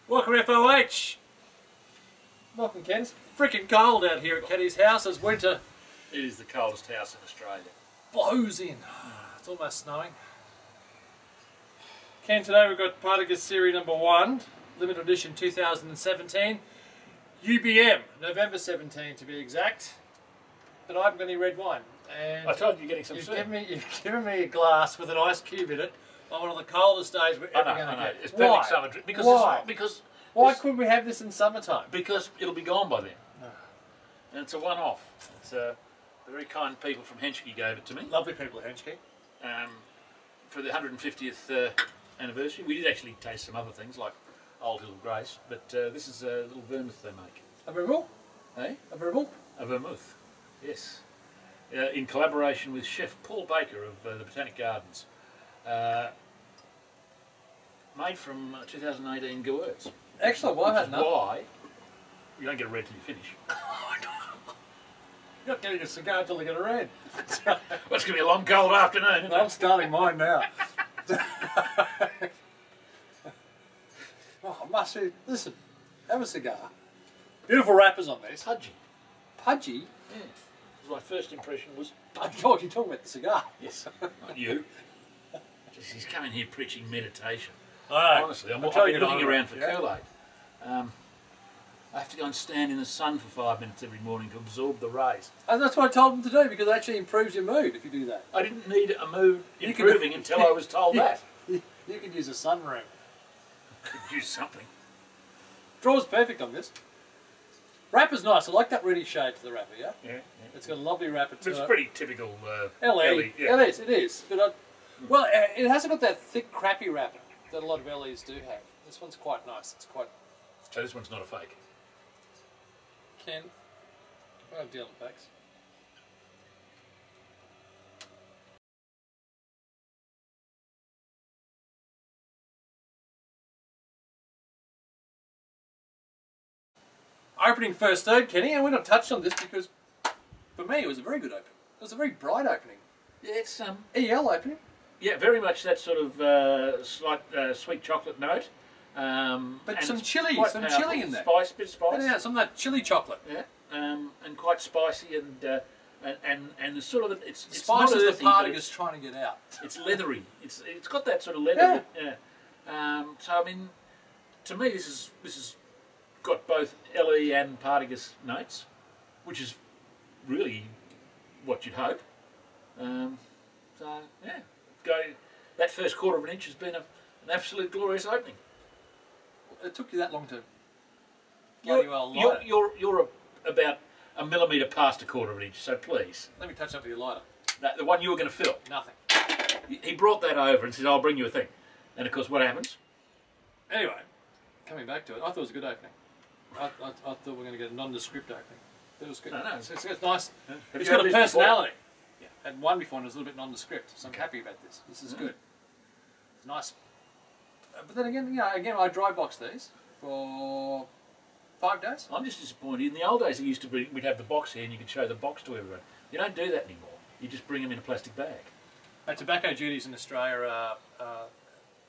Welcome FOH! Welcome Ken. It's freaking cold out here at Kenny's house as winter. It is the coldest house in Australia. Blows in. It's almost snowing. Ken, today we've got Partagas Serie number 1, limited edition 2017. UBM, November 17 to be exact. But I haven't got any red wine. And I told you you're getting some you've soon. you've given me a glass with an ice cube in it on one of the coldest days we're ever going to get. It's perfect summer drink. Because Why? Why this, couldn't we have this in summertime? Because it'll be gone by then. And it's a one-off. It's very kind people from Henschke gave it to me. Lovely people at Henschke. For the 150th anniversary. We did actually taste some other things like Old Hill Grace, but this is a little vermouth they make. A vermouth? Eh? A vermouth? A vermouth, yes. In collaboration with Chef Paul Baker of the Botanic Gardens. Made from 2018 gourds. Excellent, well, I had enough. Why you don't get a red till you finish. You're not getting a cigar until they get a red. Well, it's going to be a long cold afternoon, isn't I'm it? starting mine now. Oh, I must be. Listen, have a cigar. Beautiful wrappers on this. Pudgy. Pudgy? Yeah. My first impression was... I thought you were talking about the cigar. Yes, not you. Just, he's coming here preaching meditation. I know. Honestly, I'm telling you looking now, around for yeah. Kool-Aid. I have to go and stand in the sun for 5 minutes every morning to absorb the rays. And that's what I told them to do, because it actually improves your mood if you do that. I didn't need a mood improving until I was told that. You could use a sunroom. Could use something. Draw's perfect on this. Wrapper's nice. I like that reddy shade to the wrapper, yeah? Yeah. It's got a lovely wrapper to it. It's pretty typical LE. Yeah. It is. But well, it hasn't got that thick, crappy wrapper that a lot of LEs do have. This one's quite nice. It's quite... So this one's not a fake. Ken, I don't deal in fakes. Opening first third, Kenny, and we're not touched on this because, for me, it was a very good opening. It was a very bright opening. Yeah, it's EL opening. yeah, very much that sort of slight sweet chocolate note. But and some it's chili, quite some powerful. chili in there. Spice, bit of spice. Yeah, some of that chili chocolate. Yeah, and quite spicy and the sort of it's Spice not is earthy, the but Partagas trying to get out. it's leathery. It's got that sort of leather. Yeah. So I mean, to me, this is got both LE and Partagas notes, which is really what you'd hope. So yeah, that first quarter of an inch has been an absolute glorious opening. It took you that long to bloody well light it. You're about a millimetre past a quarter of an inch, so please. Let me touch up with your lighter. The one you were going to fill. Nothing. He brought that over and said, I'll bring you a thing. And of course, what happens? Anyway, coming back to it, I thought it was a good opening. I thought we were going to get a nondescript opening. It was good. No, It's nice. Have It's you got had a this personality. Yeah. Had one before and it was a little bit nondescript, so I'm happy about this. This is good. It's nice. But then again, I dry box these for 5 days. I'm just disappointed. In the old days, it used to be we'd have the box here and you could show the box to everyone. You don't do that anymore. You just bring them in a plastic bag. Tobacco duties in Australia are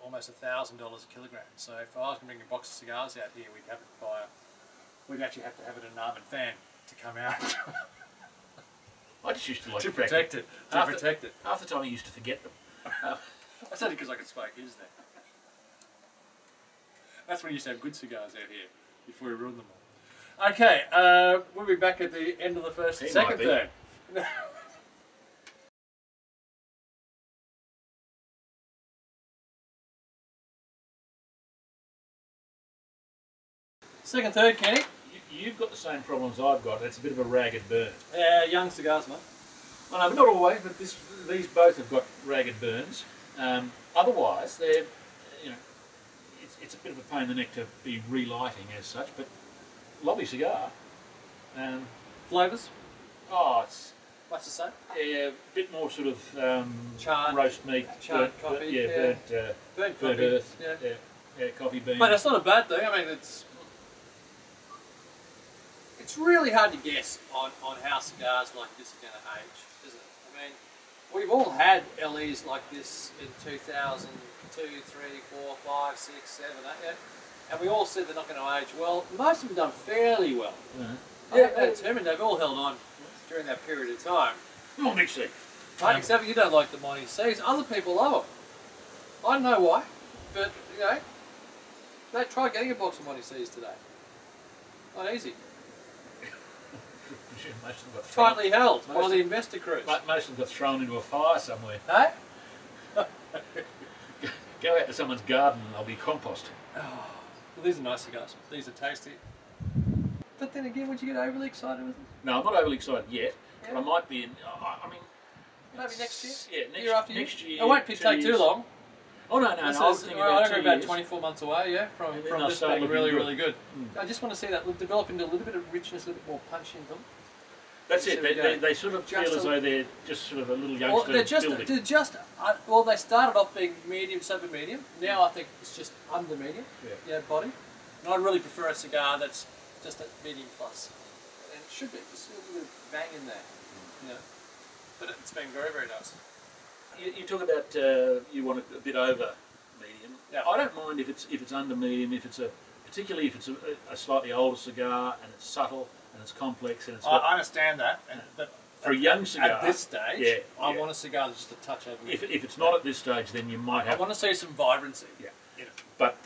almost $1,000 a kilogram. So if I was going to bring a box of cigars out here, we'd actually have to have it in an armoured van to come out. I just used to like to protect it. Half the time I used to forget them. That's only because I could smoke, isn't it? That's when you used to have good cigars out here, before we ruined them all. Okay, we'll be back at the end of the second third. Second third, Kenny. You've got the same problems I've got. It's a bit of a ragged burn. Young cigars, mate. Well, no, but not always. But these both have got ragged burns. Otherwise, they're it's a bit of a pain in the neck to be relighting as such. But lovely cigar. Flavours? Oh, it's Much the same? a bit more sort of Charred, roast meat, charred coffee, burnt coffee, earth, yeah. coffee beans. But that's not a bad thing. I mean, it's really hard to guess on how cigars like this are going to age, isn't it? I mean, we've all had LEs like this in 2002, 3, 4, 5, 6, 7, 8, yeah? and we all said they're not going to age well. Most of them done fairly well. Yeah, they're determined. They've all held on during that period of time. Not next season. Except you don't like the Monty C's. Other people love them. I don't know why, but you know, they try getting a box of Monty C's today. Not easy. Most of them got Tightly held by the investor crews. Most of them got thrown into a fire somewhere. Hey? Go out to someone's garden and they'll be compost. Oh, well, these are nice cigars. These are tasty. But then again, would you get overly excited with them? No, I'm not overly excited yet. Yeah. But I might be. I mean, maybe next year. Yeah, year after next year. It won't take too long. Oh no, I think about 24 months away. Yeah, from this being really good. I just want to see that develop into a little bit of richness, a little bit more punch in them. That's it. They sort of feel as though they're just sort of a little youngster building. Well, they started off being medium, super medium. Now I think it's just under medium. Yeah, body. And I really prefer a cigar that's just at medium plus. And it should be just a little bit of bang in there. You know. But it's been very nice. You talk about you want it a bit over medium. Yeah. I don't mind if it's under medium, particularly if it's a slightly older cigar and it's subtle and it's complex and it's. I understand that, but for a young cigar at this stage, I want a cigar that's just a touch over medium. If it's not at this stage, then you might have. I want to see some vibrancy. Yeah. You know. But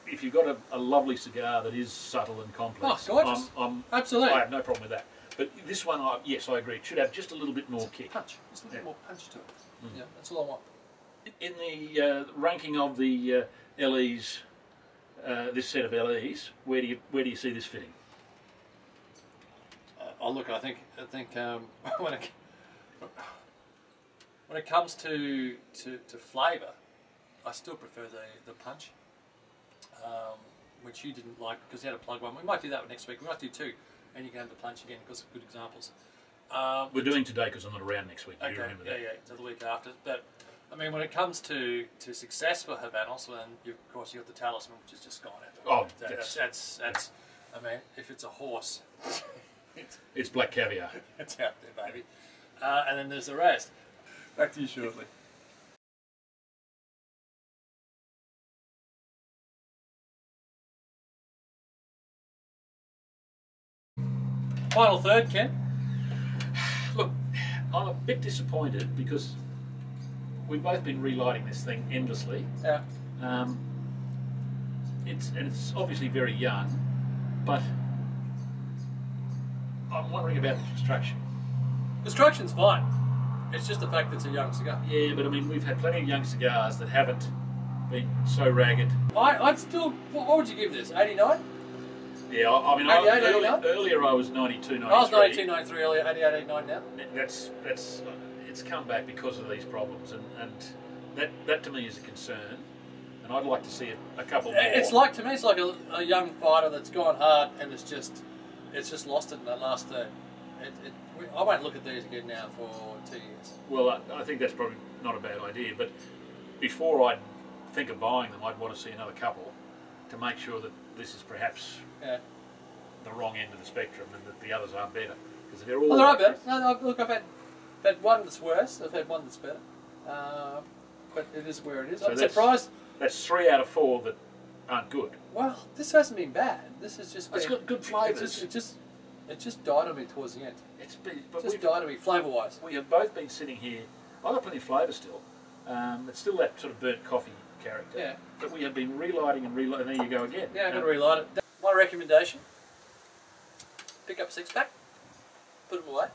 if you've got a lovely cigar that is subtle and complex, gorgeous. Absolutely. I have no problem with that. But this one, yes, I agree. It should have just a little bit more kick. Punch. Just a little bit more punch to it. Yeah, that's all I want. In the ranking of the LEs, this set of LEs, where do you see this fitting? Look, I think when it comes to flavour, I still prefer the punch, which you didn't like because you had a plug one. We might do that next week. We might do two, and you can have the punch again because of good examples. We're doing today because I'm not around next week. Okay, you remember that? Yeah, so the week after. But I mean, when it comes to success for Habanos, then of course you got the Talisman, which has just gone out. That's. I mean, if it's a horse, it's black caviar. It's out there, baby. And then there's the rest. Back to you shortly. Final third, Ken. Look, I'm a bit disappointed because we've both been relighting this thing endlessly. Yeah. It's obviously very young, but I'm wondering about the construction. Construction's fine. It's just the fact that it's a young cigar. Yeah, but I mean, we've had plenty of young cigars that haven't been so ragged. I'd still. What would you give this? 89? Yeah, I mean, 88, earlier I was 92, 93. I was 92, 93 earlier, 88, 89 now. It's come back because of these problems, and that to me is a concern. And I'd like to see a couple more. It's like, to me, it's like a young fighter that's gone hard and it's just lost it in that last third. I won't look at these again now for 2 years. Well, I think that's probably not a bad idea, but before I'd think of buying them, I'd want to see another couple to make sure that this is perhaps the wrong end of the spectrum and that the others aren't better. Because they're all... Well, there are better. No, look, I've had one that's worse, I've had one that's better. But it is where it is. So I'm surprised... That's 3 out of 4 that aren't good. Well, this hasn't been bad. This has just been... It's got good flavours. It just died on me towards the end. But just died on me, flavour-wise. We have both been sitting here... I've got plenty of flavour still. It's still that sort of burnt coffee character. Yeah. But we have been relighting and relighting. There you go again. Yeah, I'm going to relight it. My recommendation, pick up a 6-pack, put them away.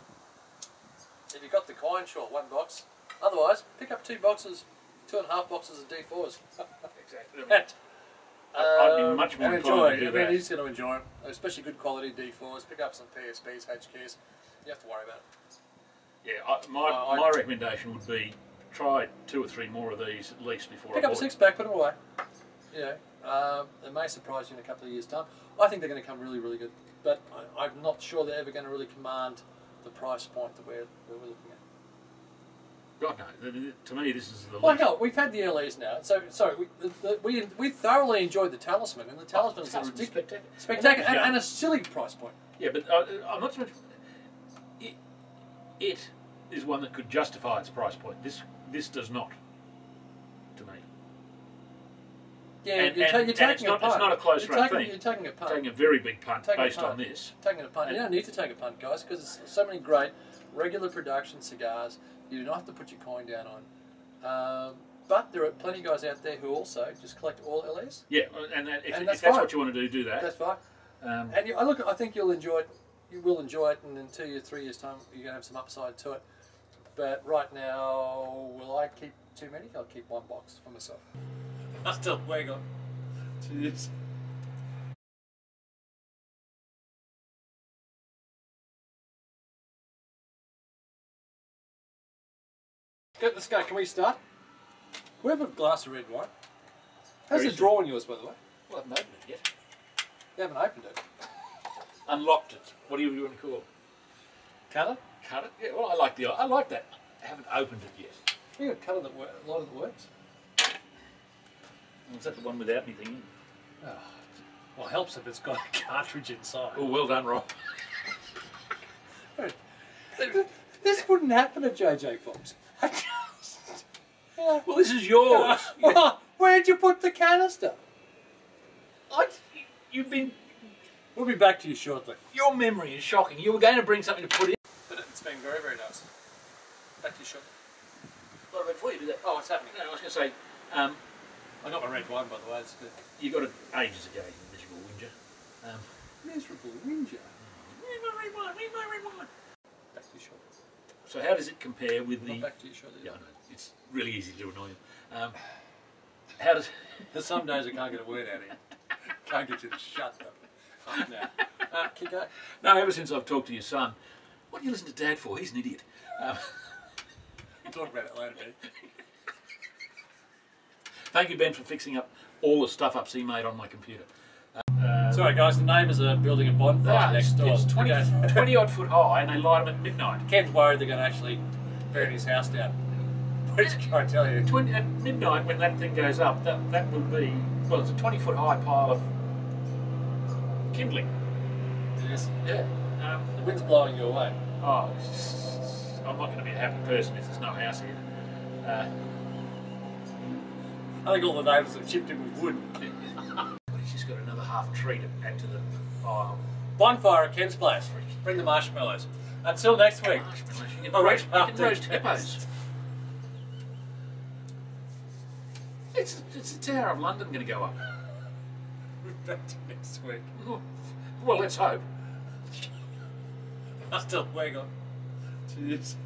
If you've got the coin, sure, 1 box. Otherwise, pick up 2 boxes, 2.5 boxes of D4s. Exactly. I'd be much more inclined to do that. I mean, he's going to enjoy them, especially good quality D4s. Pick up some PSPs, HQs. You have to worry about it. Yeah, my recommendation would be try 2 or 3 more of these at least before pick up a 6-pack, put them away. You know, it may surprise you in a couple of years' time. I think they're going to come really, really good, but I'm not sure they're ever going to really command the price point that we're looking at. God no! To me, this is the. Well, hell, we've had the LEs now, so we thoroughly enjoyed the Talisman, and the Talisman is spectacular, and a silly price point. Yeah, but I'm not so much. It is one that could justify its price point. This does not. To me. Yeah, and you're taking it's a not, punt. it's not a close run thing. You're taking a punt. Taking a very big punt Taking a based punt. on this. Taking a punt. You don't need to take a punt, guys, because there's so many great regular production cigars you do not have to put your coin down on. But there are plenty of guys out there who also just collect all LEs. Yeah, and if that's fine. what you want to do that. That's fine. And I think you'll enjoy it. You will enjoy it, and in 2 years, 3 years' time, you're going to have some upside to it. But right now, will I keep too many? I'll keep one box for myself. I'm still waiting on. Cheers. Let's go. Can we start? We have a glass of red wine. How's the draw on yours, by the way? Well, I haven't opened it yet. You haven't opened it. Unlocked it. What do you want to call it? Cutter? Cut it? Yeah, well, I like that. I haven't opened it yet. You got a cutter that a lot of it works. Is that the one without anything in? Oh, well, it helps if it's got a cartridge inside. Oh, well done, Rob. This wouldn't happen at JJ Fox. Yeah. Well, this is yours. Where'd you put the canister? You've been. We'll be back to you shortly. Your memory is shocking. You were going to bring something to put in. But it's been very, very nice. Back to you shortly. Well, before you do that, Oh, what's happening? no, I was going to say, I got my red wine, by the way. It's good. you got it ages ago, you miserable whinger. Miserable whinger. Where's my red wine? Where's my red wine? Back to you shortly. So how does it compare with the? Not back to you shortly. Yeah, I know. It's really easy to annoy you. How does? There's some days I can't get a word out of you. Can't get you to shut up now. Keep going. No, ever since I've talked to your son, what do you listen to Dad for? He's an idiot. We'll talk about it later, Ben. Thank you, Ben, for fixing up all the stuff-ups he made on my computer. Sorry, guys. The neighbours are building a bonfire next door. It's 20 odd foot high, and they light them at midnight. Ken's worried they're going to actually burn his house down. Which I tell you. At midnight, when that thing goes up, that will be, well, it's a 20-foot high pile of kindling. It is. Yeah. The wind's blowing your way. Oh, I'm not going to be a happy person if there's no house here. I think all the neighbours have chipped in with wood. He's just got another half tree to add to the pile. Bonfire at Ken's place. Bring the marshmallows. Until next week. You can roast hippos. It's the Tower of London going to go up. We're back to next week. Well, let's hope. I'm still waiting on. Cheers.